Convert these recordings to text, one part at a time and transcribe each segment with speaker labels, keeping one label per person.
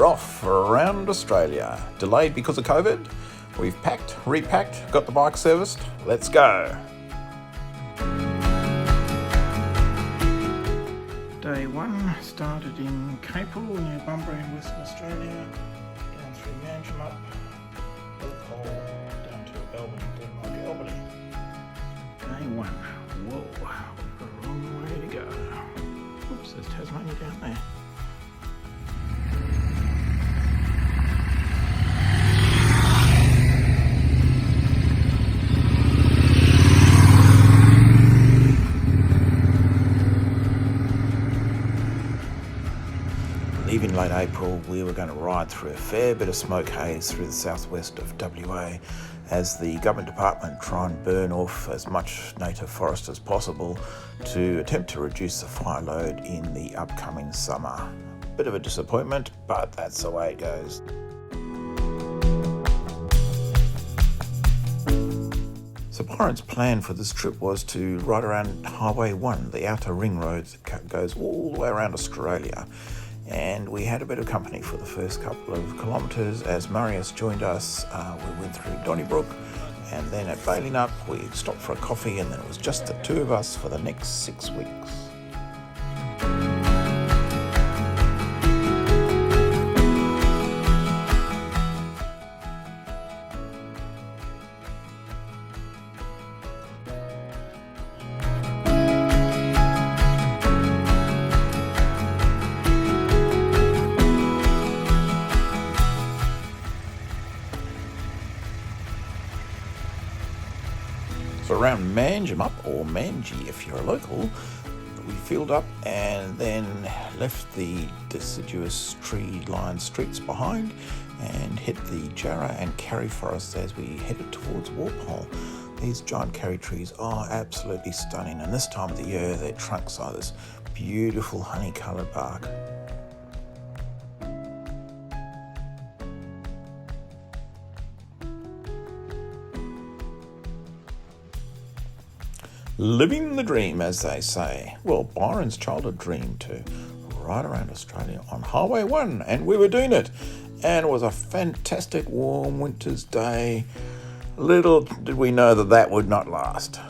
Speaker 1: we're off around Australia. Delayed because of COVID. We've packed, repacked, got the bike serviced. Let's go.
Speaker 2: Day one started in Capel near Bunbury in Western Australia, down through Manjimup, Walpole, down to Albany, Albany. Day one. Whoa, we've got a long way to go. Oops, there's Tasmania down there.
Speaker 1: Leaving late April, we were going to ride through a fair bit of smoke haze through the southwest of WA as the government department try and burn off as much native forest as possible to attempt to reduce the fire load in the upcoming summer. Bit of a disappointment, but that's the way it goes. So Byron's plan for this trip was to ride around Highway 1, the outer ring road that goes all the way around Australia. And we had a bit of company for the first couple of kilometres as Marius joined us. We went through Donnybrook, and then at Bailing Up we stopped for a coffee, and then it was just the two of us for the next 6 weeks. So around Manjimup, or Manji if you're a local, we filled up and then left the deciduous tree-lined streets behind and hit the Jarrah and Karri forests as we headed towards Walpole. These giant Karri trees are absolutely stunning, and this time of the year their trunks are this beautiful honey-coloured bark. Living the dream, as they say. Well, Byron's childhood dream to ride around Australia on Highway 1, and we were doing it. And it was a fantastic warm winter's day. Little did we know that that would not last.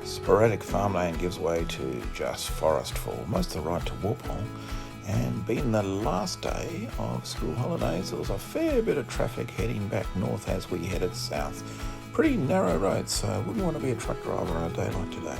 Speaker 1: Sporadic farmland gives way to just forest for most of the ride to Walpole, and being the last day of school holidays, there was a fair bit of traffic heading back north as we headed south. Pretty narrow roads, so I wouldn't want to be a truck driver on a day like today.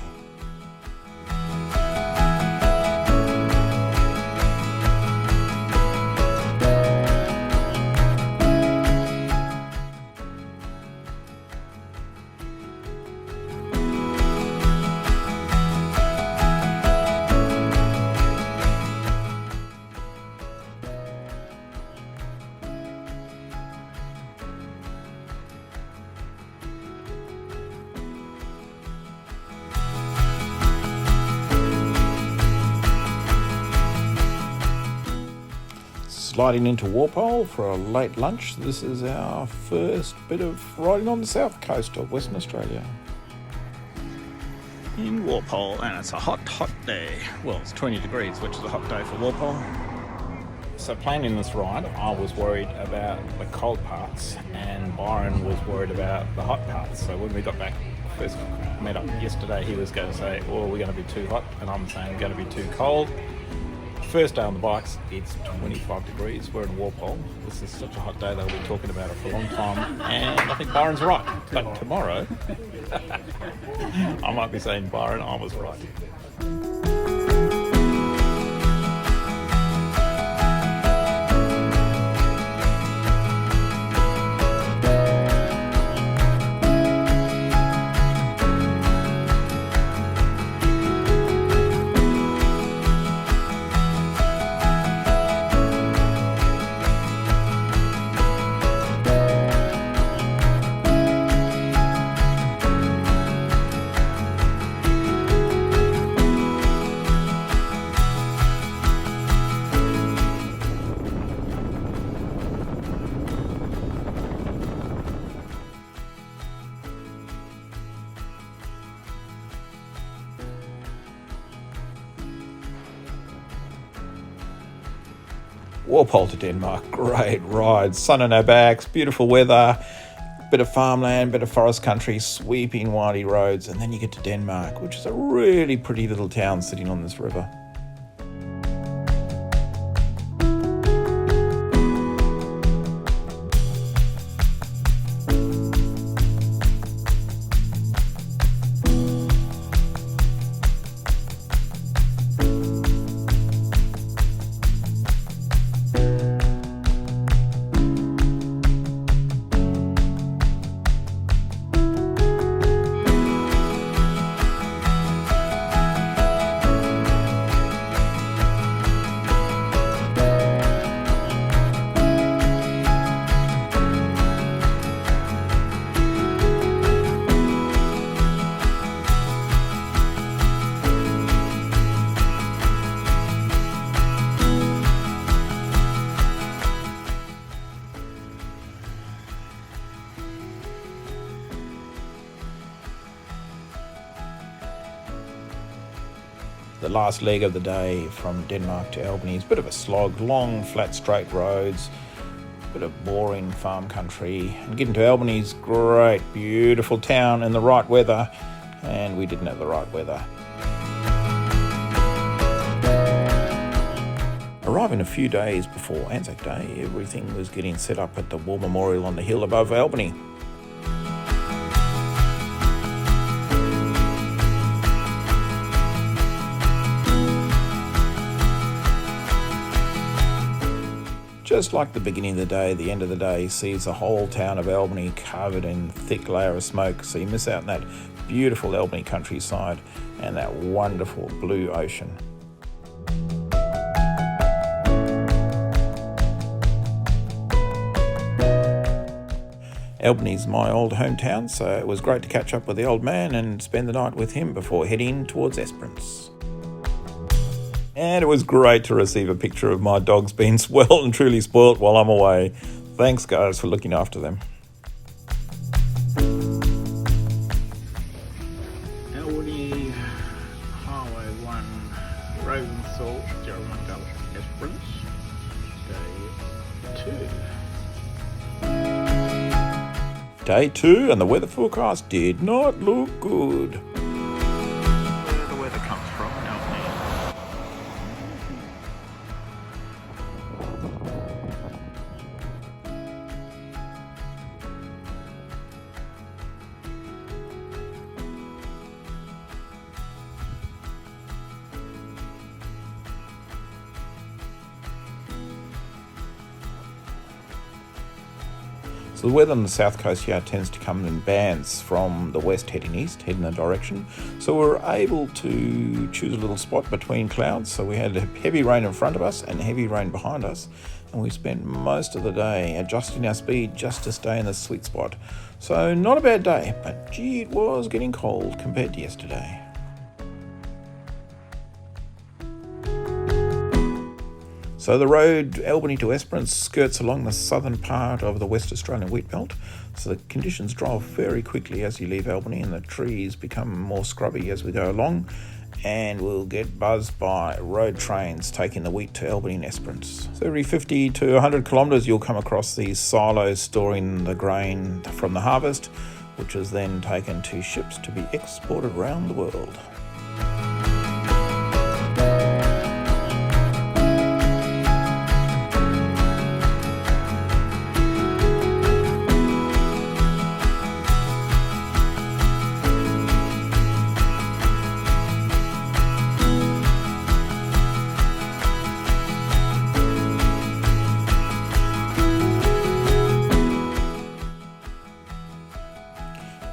Speaker 1: Sliding into Walpole for a late lunch. This is our first bit of riding on the south coast of Western Australia. In Walpole, and it's a hot day. Well, it's 20 degrees, which is a hot day for Walpole. So planning this ride, I was worried about the cold parts, and Byron was worried about the hot parts. So when we got back, first met up yesterday, he was going to say, well, we're going to be too hot, and I'm saying we're going to be too cold. First day on the bikes, it's 25 degrees. We're in Walpole. This is such a hot day, they'll be talking about it for a long time. And I think Byron's right. But tomorrow, I might be saying, Byron, I was right. Walpole to Denmark, great ride, sun on our backs, beautiful weather, bit of farmland, bit of forest country, sweeping windy roads, and then you get to Denmark, which is a really pretty little town sitting on this river. The last leg of the day from Denmark to Albany is a bit of a slog, long, flat, straight roads, a bit of boring farm country. And getting to Albany is great, beautiful town in the right weather, and we didn't have the right weather. Arriving a few days before Anzac Day, everything was getting set up at the War Memorial on the hill above Albany. Just like the beginning of the day, the end of the day sees the whole town of Albany covered in thick layer of smoke, so you miss out on that beautiful Albany countryside and that wonderful blue ocean. Albany's my old hometown, so it was great to catch up with the old man and spend the night with him before heading towards Esperance. And it was great to receive a picture of my dogs being well and truly spoilt while I'm away. Thanks, guys, for looking after them.
Speaker 2: Albany Highway 1, Ravensthorpe, Bunbury-Albany-Esperance, Day 2.
Speaker 1: Day 2, and the weather forecast did not look good.
Speaker 2: Where the weather comes from in Albany.
Speaker 1: So the weather on the south coast here tends to come in bands from the west heading east, heading that direction. So we were able to choose a little spot between clouds. So we had heavy rain in front of us and heavy rain behind us. And we spent most of the day adjusting our speed just to stay in the sweet spot. So not a bad day, but gee, it was getting cold compared to yesterday. So the road Albany to Esperance skirts along the southern part of the West Australian wheat belt, so the conditions dry off very quickly as you leave Albany and the trees become more scrubby as we go along, and we'll get buzzed by road trains taking the wheat to Albany and Esperance. So every 50 to 100 kilometres you'll come across these silos storing the grain from the harvest, which is then taken to ships to be exported around the world.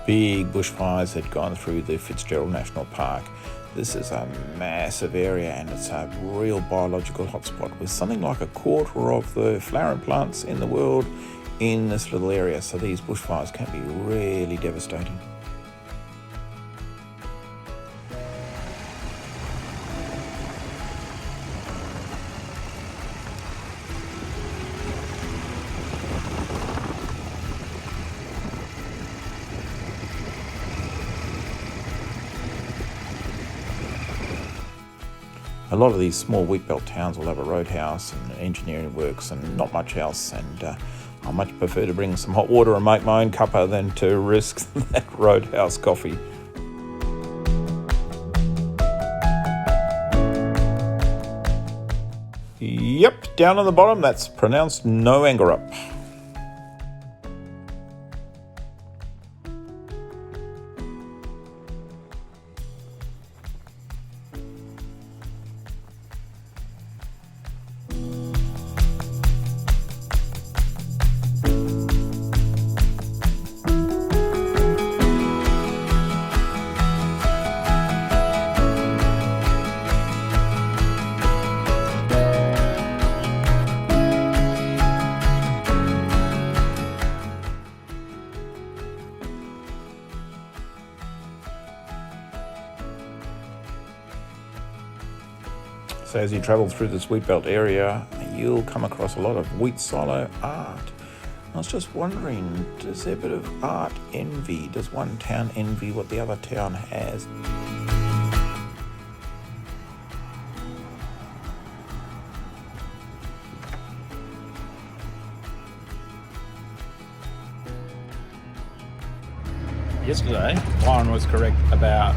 Speaker 1: Big bushfires had gone through the Fitzgerald National Park. This is a massive area and it's a real biological hotspot with something like a quarter of the flowering plants in the world in this little area. So these bushfires can be really devastating. A lot of these small wheatbelt towns will have a roadhouse and engineering works and not much else, and I much prefer to bring some hot water and make my own cuppa than to risk that roadhouse coffee. Yep, down on the bottom, that's pronounced no anger up. So as you travel through this wheatbelt area, you'll come across a lot of wheat silo art. I was just wondering, does there a bit of art envy? Does one town envy what the other town has? Yesterday, Byron was correct about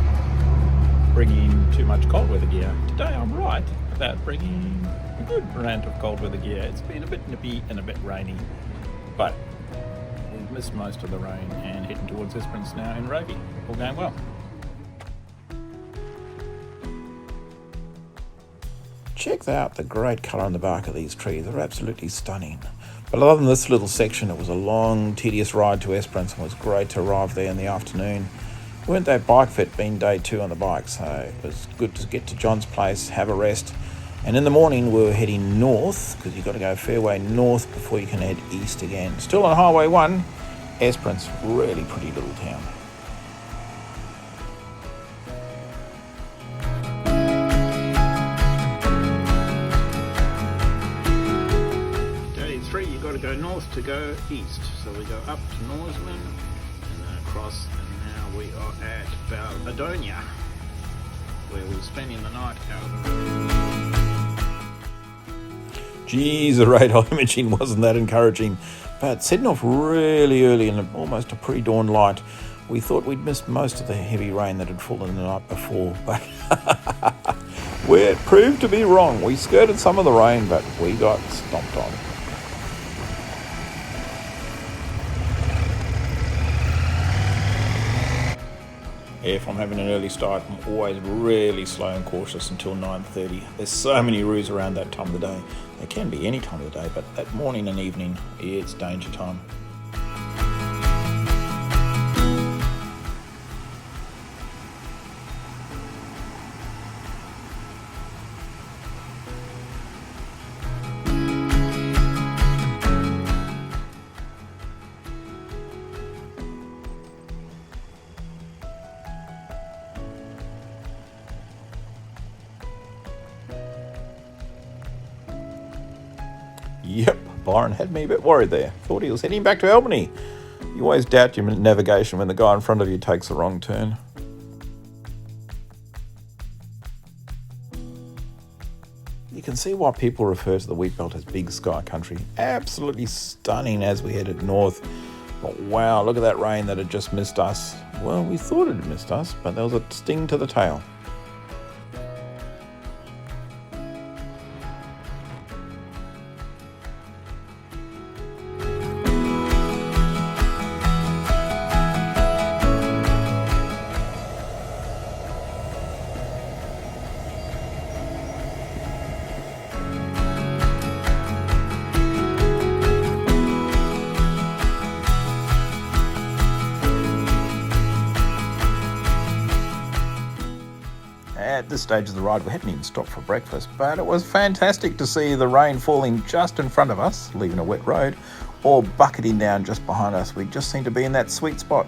Speaker 1: bringing too much cold weather gear. Today I'm right about bringing a good amount of cold weather gear. It's been a bit nippy and a bit rainy, but we've missed most of the rain and heading towards Esperance now in Roby. All going well. Check out the great colour on the bark of these trees. They're absolutely stunning. But other than this little section, it was a long, tedious ride to Esperance, and it was great to arrive there in the afternoon. Weren't that bike fit, being day 2 on the bike, so it was good to get to John's place, have a rest. And in the morning we were heading north, because you've got to go a fair way north before you can head east again. Still on Highway 1, Esperance, really pretty little town. Day 3, you've got to go north to go east. So we go up to Norseman and then across. We are at Baladonia, where we're spending the night out. Geez, the radar imaging wasn't that encouraging, but setting off really early in almost a pre-dawn light, we thought we'd missed most of the heavy rain that had fallen the night before, but it proved to be wrong. We skirted some of the rain, but we got stomped on. If I'm having an early start, I'm always really slow and cautious until 9:30. There's so many roos around that time of the day. It can be any time of the day, but that morning and evening, it's danger time. Yep, Byron had me a bit worried there. Thought he was heading back to Albany. You always doubt your navigation when the guy in front of you takes a wrong turn. You can see why people refer to the wheatbelt as Big Sky Country. Absolutely stunning as we headed north. But wow, look at that rain that had just missed us. Well, we thought it had missed us, but there was a sting to the tail. At this stage of the ride, we hadn't even stopped for breakfast, but it was fantastic to see the rain falling just in front of us, leaving a wet road, or bucketing down just behind us. We just seemed to be in that sweet spot.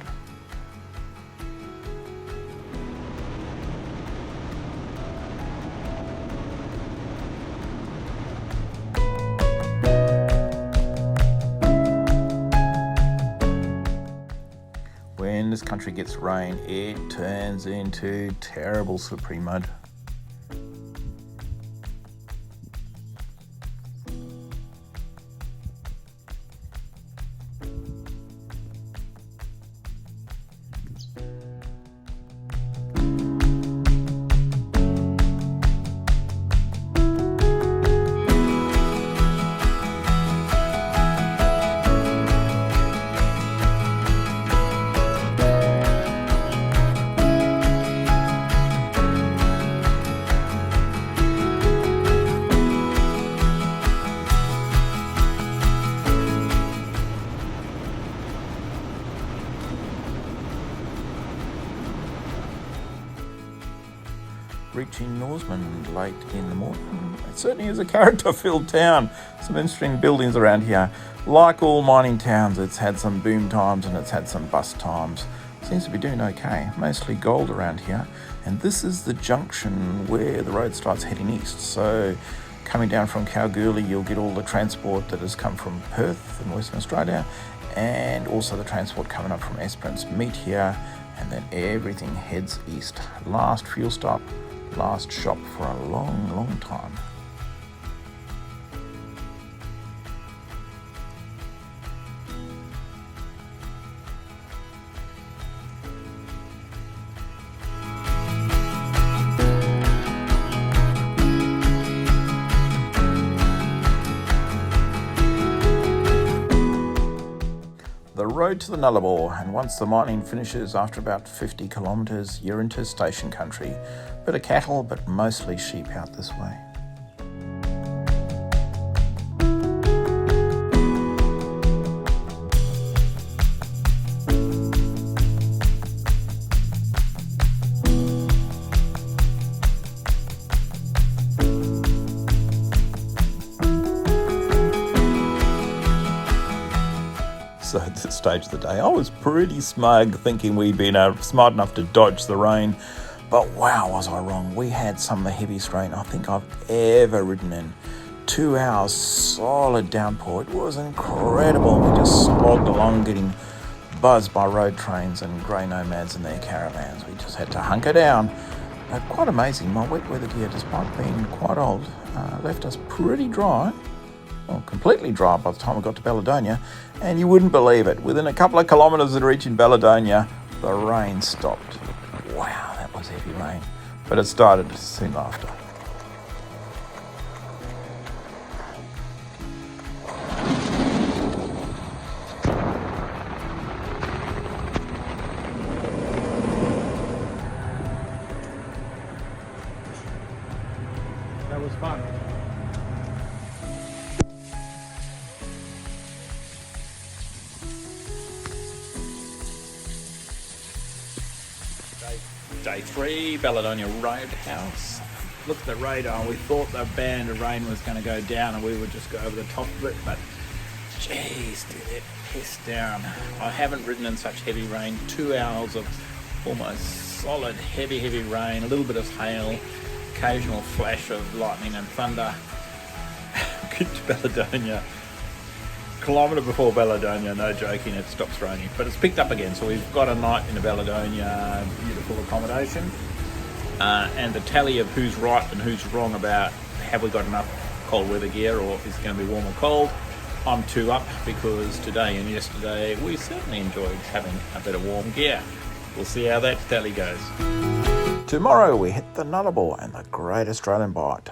Speaker 1: When this country gets rain, it turns into terrible slippery mud. in Norseman late in the morning. It certainly is a character-filled town. Some interesting buildings around here. Like all mining towns, it's had some boom times and it's had some bust times. Seems to be doing okay. Mostly gold around here. And this is the junction where the road starts heading east. So coming down from Kalgoorlie, you'll get all the transport that has come from Perth in Western Australia, and also the transport coming up from Esperance meet here, and then everything heads east. Last fuel stop, last shop for a long, long time. The road to the Nullarbor, and once the mining finishes after about 50 kilometres, you're into station country. Bit of cattle, but mostly sheep out this way. So at this stage of the day, I was pretty smug thinking we'd been smart enough to dodge the rain. But wow, was I wrong. We had some of the heaviest rain I think I've ever ridden in. 2 hours solid downpour. It was incredible. We just slogged along getting buzzed by road trains and grey nomads in their caravans. We just had to hunker down. But quite amazing. My wet weather gear, despite being quite old, left us pretty dry. Well, completely dry by the time we got to Baladonia, and you wouldn't believe it. Within a couple of kilometres of reaching Baladonia, the rain stopped. Wow, that was heavy rain. But it started soon after.
Speaker 2: That was fun.
Speaker 1: Day 3, Baladonia Roadhouse. Looked at the radar, we thought the band of rain was going to go down and we would just go over the top of it, but jeez, did it piss down. I haven't ridden in such heavy rain. 2 hours of almost solid heavy rain, a little bit of hail, occasional flash of lightning and thunder. Get to Baladonia. Kilometre before Baladonia, no joking, it stops raining. But it's picked up again, so we've got a night in the Baladonia, beautiful accommodation. And the tally of who's right and who's wrong about have we got enough cold weather gear or is it going to be warm or cold, I'm 2 up because today and yesterday we certainly enjoyed having a bit of warm gear. We'll see how that tally goes. Tomorrow we hit the Nullarbor and the Great Australian Bight.